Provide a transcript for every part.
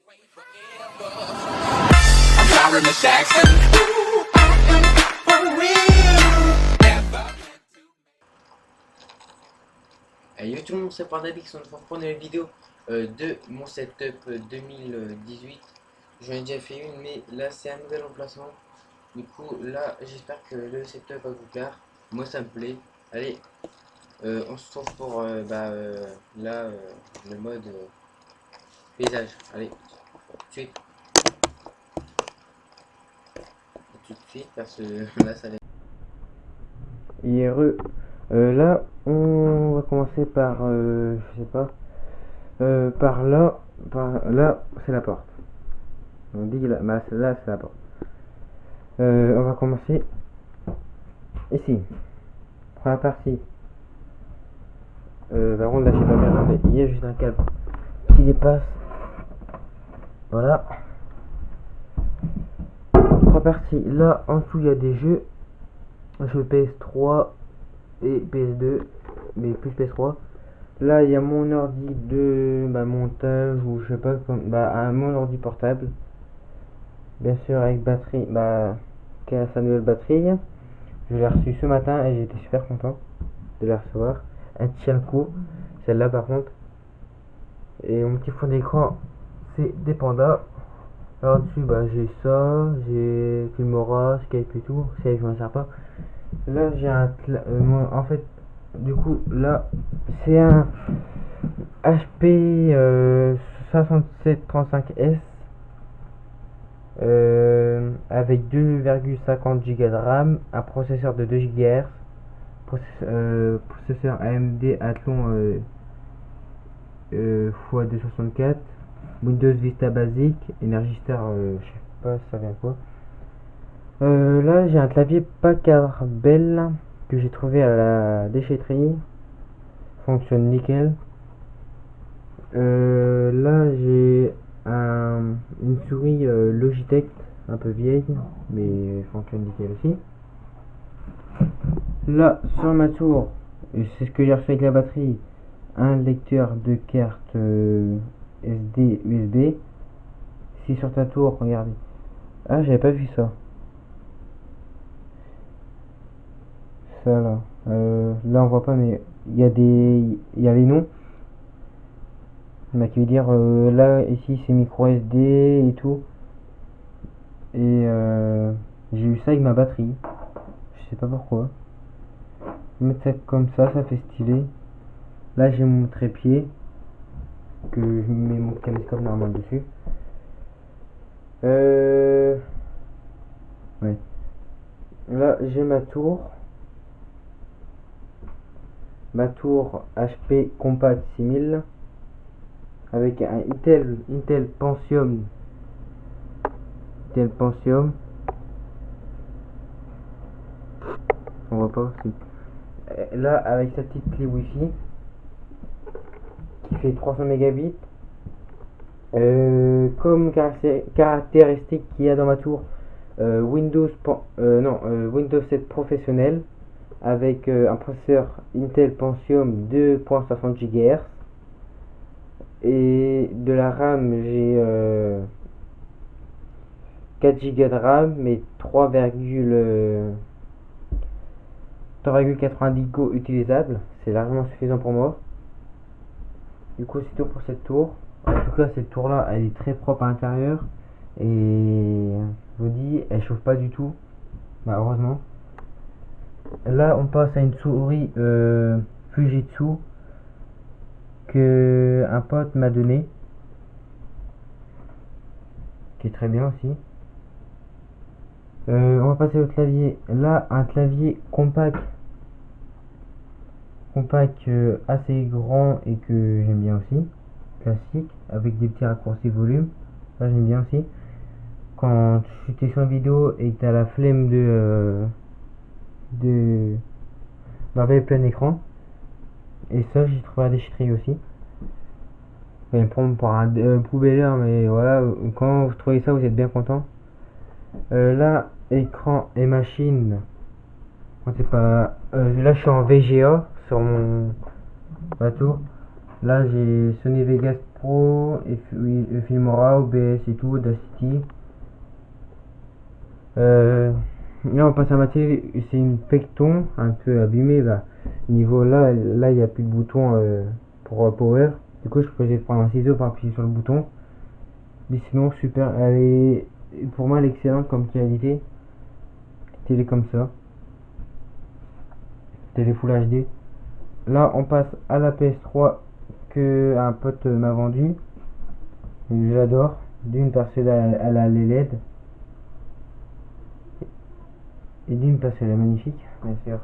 I'm sorry, Miss Jackson. Ooh, I am for real. Never. Yo tout le monde, c'est Pandabix, on va reprendre une vidéo de mon setup 2018. J'en ai déjà fait une, mais là c'est un nouvel emplacement. Du coup, là j'espère que le setup va vous plaire. Moi ça me plaît. Allez, on se retrouve pour le mode paysage. Allez, tout de suite. Tout de suite, parce que là ça va. IRE. Là, on va commencer par, je sais pas, par là, c'est la porte. On dit là, bah, là c'est la porte. On va commencer ici. Première partie. Par contre, là, je sais pas bien, attendez, il y a juste un câble qui dépasse. Voilà. Trois parties. Là, en dessous, il y a des jeux. Jeux PS3 et PS2, mais plus PS3. Là, il y a mon ordi de montage ou je sais pas, comme mon ordi portable. Bien sûr, avec batterie, qui a sa nouvelle batterie. Je l'ai reçu ce matin et j'étais super content de la recevoir. Elle tient le coup, celle-là par contre. Et mon petit fond d'écran, c'est des pandas. Alors dessus, j'ai ça, j'ai Filmora, Skype et tout. Skype, je m'en sers pas. Là, j'ai en fait, du coup, là, c'est un HP 6735S avec 2,50 Go de RAM, un processeur de 2 GHz, processeur AMD Athlon x264, Windows Vista basique, Energy Star, je sais pas ça vient quoi. Là j'ai un clavier Packard Bell que j'ai trouvé à la déchetterie, fonctionne nickel. Là j'ai une souris Logitech un peu vieille mais fonctionne nickel aussi. Là sur ma tour, c'est ce que j'ai reçu avec la batterie, un lecteur de carte SD USB. Si sur ta tour, regardez, ah j'avais pas vu ça, là là on voit pas mais il y a les noms qui veut dire là ici c'est micro SD et tout, et j'ai eu ça avec ma batterie, je sais pas pourquoi. Mettre ça comme ça fait stylé. Là j'ai mon trépied que je mets mon caméscope normal dessus. Ouais. Là j'ai ma tour HP Compact 6000 avec un Intel Pentium. On voit pas aussi. Là avec sa petite clé Wi-Fi qui fait 300 mégabits. Comme caractéristique qu'il y a dans ma tour, Windows 7 professionnel avec un processeur Intel Pentium 2.60 GHz et de la RAM. J'ai 4 Go de RAM mais 3,90 Go utilisables, c'est largement suffisant pour moi. Du coup c'est tout pour cette tour. En tout cas cette tour là elle est très propre à l'intérieur et je vous dis elle chauffe pas du tout, heureusement. Là on passe à une souris Fujitsu que un pote m'a donné, qui est très bien aussi. On va passer au clavier. Là un clavier compact assez grand et que j'aime bien aussi, classique avec des petits raccourcis volume, ça j'aime bien aussi. Quand tu es sur une vidéo et que tu as la flemme d'enlever plein écran, et ça j'ai trouvé à la déchetterie aussi. Vous allez me prendre pour un poubelleur, mais voilà, quand vous trouvez ça vous êtes bien content. Là écran et machine, c'est pas là je suis en VGA sur ma tour. Là j'ai Sony Vegas Pro, et oui, Filmora, OBS et tout, Audacity. Là on passe à ma télé, c'est une Pecton un peu abîmée là. Niveau là, il n'y a plus de bouton pour power. Du coup je peux essayer de prendre un ciseau pour appuyer sur le bouton. Mais sinon super, pour moi elle est excellente comme qualité. Télé comme ça. Télé Full HD. Là on passe à la PS3 que un pote m'a vendu. J'adore. D'une parce qu'elle a les LED. Et d'une parce qu'elle est magnifique, bien sûr.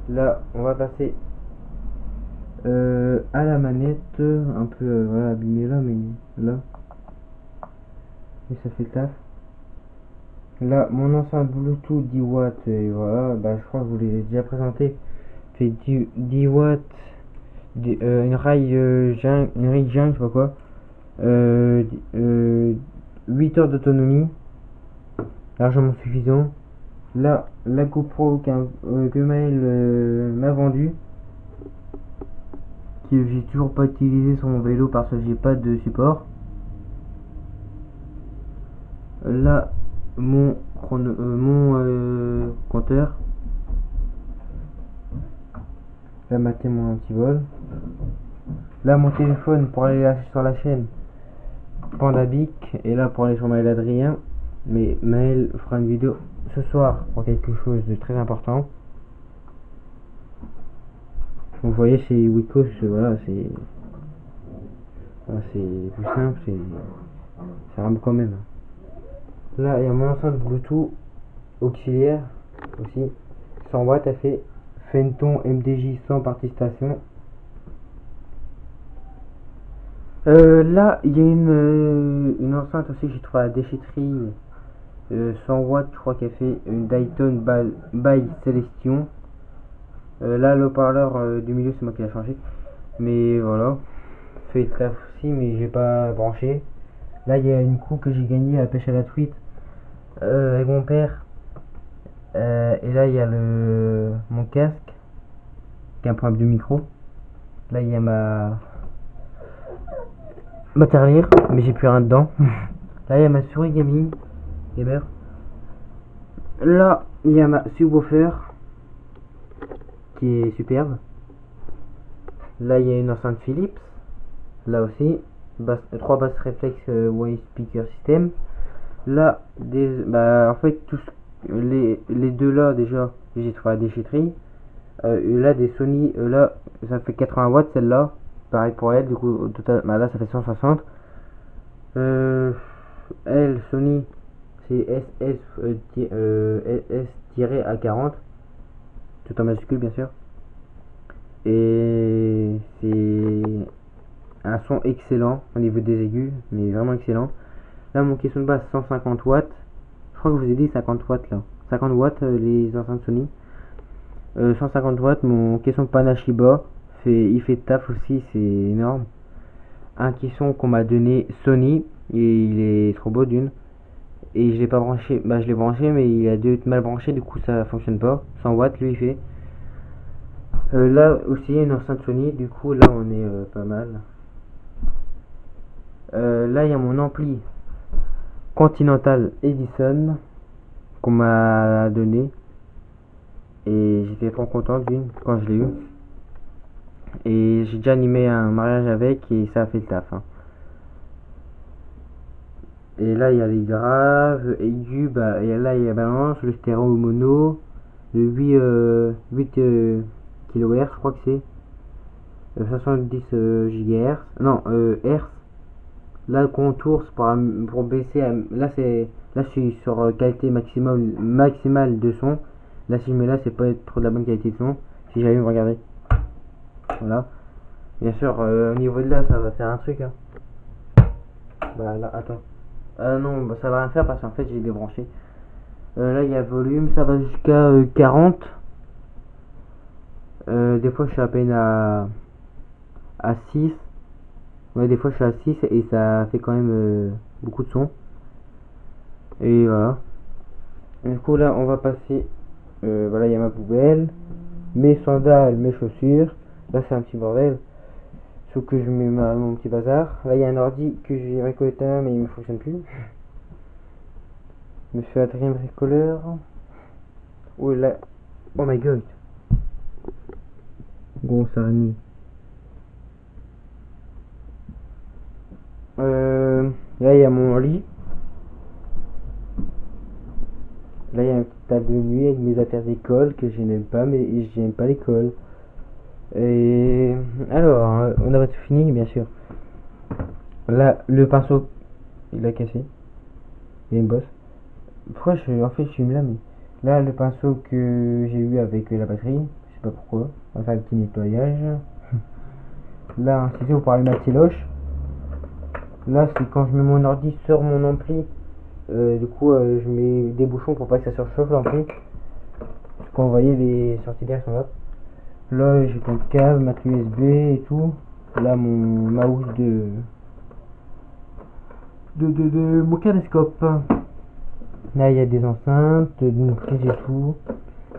Là, on va passer à la manette, un peu voilà, abîmée là, mais là. Et ça fait le taf. Là, mon enceinte Bluetooth 10 watts, et voilà, bah, je crois que je vous l'ai déjà présenté. Fait 10 watts, une rail Jung, je sais pas quoi. 8 heures d'autonomie, largement suffisant. Là, la GoPro que Maël m'a vendu, que j'ai toujours pas utilisé sur mon vélo parce que j'ai pas de support. Là, mon compteur. Là, mater mon antivol. Là, mon téléphone pour aller sur la chaîne Pandabic. Et là, pour aller sur Maël Adrien. Mais Maël fera une vidéo ce soir pour quelque chose de très important. Vous voyez, c'est Wicos, voilà, c'est plus simple, ça rampe quand même. Là, il y a mon enceinte Bluetooth auxiliaire aussi, 100 watts, elle fait Fenton MDJ 100 partie station. Là, il y a une enceinte aussi que j'ai trouvé à la déchetterie, 100 watts, je crois qu'elle fait une Dayton by Celestion. Là, le haut-parleur du milieu, c'est moi qui l'ai changé. Mais voilà, fait le taf aussi, mais j'ai pas branché. Là, il y a une coupe que j'ai gagnée à la pêche à la truite avec mon père. Et là, il y a mon casque qui a un problème de micro. Là, il y a ma tirelire, mais j'ai plus rien dedans. Là, il y a ma souris gaming gamer. Là, il y a ma subwoofer qui est superbe. Là, il y a une enceinte Philips. Là aussi, 3 basses réflexes Wave Speaker System. Là, en fait, les deux là, déjà, j'ai trouvé à la déchetterie. Là, des Sony, là, ça fait 80 watts, celle-là. Pareil pour elle, du coup, au total, là, ça fait 160. Elle, Sony, c'est SS-A40. Tout en majuscule, bien sûr. Et c'est un son excellent au niveau des aigus, mais vraiment excellent. Là, mon caisson de basse 150 watts. Je crois que je vous ai dit 50 watts là. 50 watts les enceintes Sony. 150 watts, mon caisson Panashiba. Il fait taf aussi, c'est énorme. Un caisson qu'on m'a donné Sony. Et il est trop beau d'une. Et je l'ai pas branché. Bah, je l'ai branché, mais il a dû être mal branché, du coup ça fonctionne pas. 100 watts, lui il fait. Là aussi une enceinte Sony, du coup là on est pas mal. Là il y a mon ampli Continental Edison qu'on m'a donné et j'étais trop content quand je l'ai eu. Et j'ai déjà animé un mariage avec et ça a fait le taf. Hein. Et là il y a les graves, aigus, et là il y a balance, le stéréo mono, le 8 kHz, je crois que c'est 70 GHz, non Hz. Là contour pour baisser, là je suis sur qualité maximale de son. Là si je mets là c'est pas trop de la bonne qualité de son. Si j'arrive à regarder, voilà. Bien sûr au niveau de là ça va faire un truc. Hein. Bah là attends. Non ça va rien faire parce qu'en fait j'ai débranché. Là il y a volume, ça va jusqu'à 40. Des fois je suis à peine à 6. Ouais, des fois je suis à 6 et ça fait quand même beaucoup de son. Et voilà. Du coup là on va passer. Voilà, il y a ma poubelle, mes sandales, mes chaussures, Là c'est un petit bordel. Sauf que je mets mon petit bazar. Là il y a un ordi que j'ai récolté mais il ne fonctionne plus. Monsieur Adrien bricoleur. Oh là. Oh my god. Grosse araignée. Là il y a mon lit. Là il y a un petit tas de nuit avec mes affaires d'école que je n'aime pas, mais j'aime pas l'école. Et alors, on n'a pas tout fini, bien sûr. Là, le pinceau, il a cassé. Il y a une bosse. Pourquoi en fait, je suis là, mais là, le pinceau que j'ai eu avec la batterie, je sais pas pourquoi. On va faire un petit nettoyage. Là, un ciseau pour allumer la téloche. Là, c'est quand je mets mon ordi sur mon ampli. Du coup, je mets des bouchons pour pas que ça surchauffe l'ampli. Parce qu'on voyait les sorties d'air sont là. Là, j'ai ton câble, ma clé USB et tout. Là, mon mouse de mon caméscope. Là, il y a des enceintes, une prise et tout.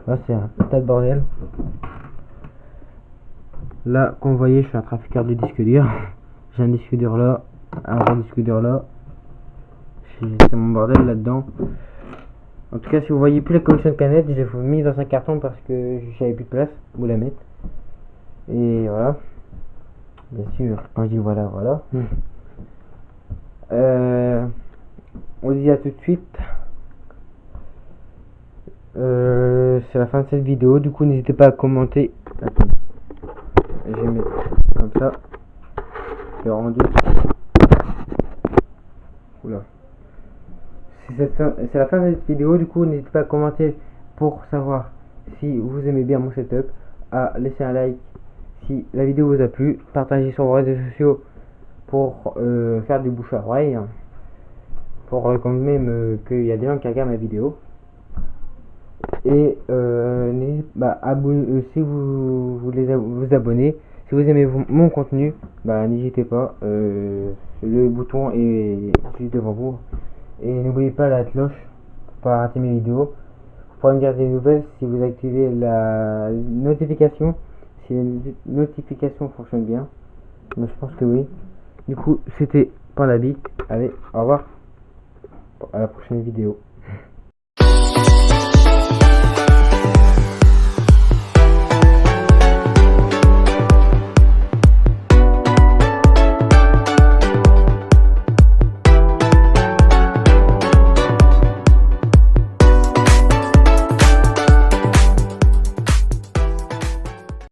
Là, c'est un tas de bordel. Là, comme vous voyez, je suis un trafiqueur de disques durs. J'ai un disque dur là, un gros disque dur là. C'est mon bordel là-dedans. En tout cas, si vous voyez plus la collection de canettes, je l'ai mis dans un carton parce que j'avais plus de place où la mettre. Et voilà. Bien sûr, quand je dis voilà, voilà. On dit à tout de suite. C'est la fin de cette vidéo. Du coup, n'hésitez pas à commenter. Attends. Je vais mettre comme ça. Le rendu. Oula. C'est la fin de cette vidéo. Du coup, n'hésitez pas à commenter pour savoir si vous aimez bien mon setup. À laisser un like si la vidéo vous a plu. Partagez sur vos réseaux sociaux pour faire du bouche à oreille. Pour quand même qu'il y a des gens qui regardent ma vidéo. Et si vous voulez vous abonner, si vous aimez mon contenu, n'hésitez pas, le bouton est juste devant vous. Et n'oubliez pas la cloche pour pas rater mes vidéos. Vous pourrez me dire des nouvelles si vous activez la notification, si les notifications fonctionnent bien. Mais je pense que oui. Du coup, c'était Pandabic. Allez, au revoir, à la prochaine vidéo.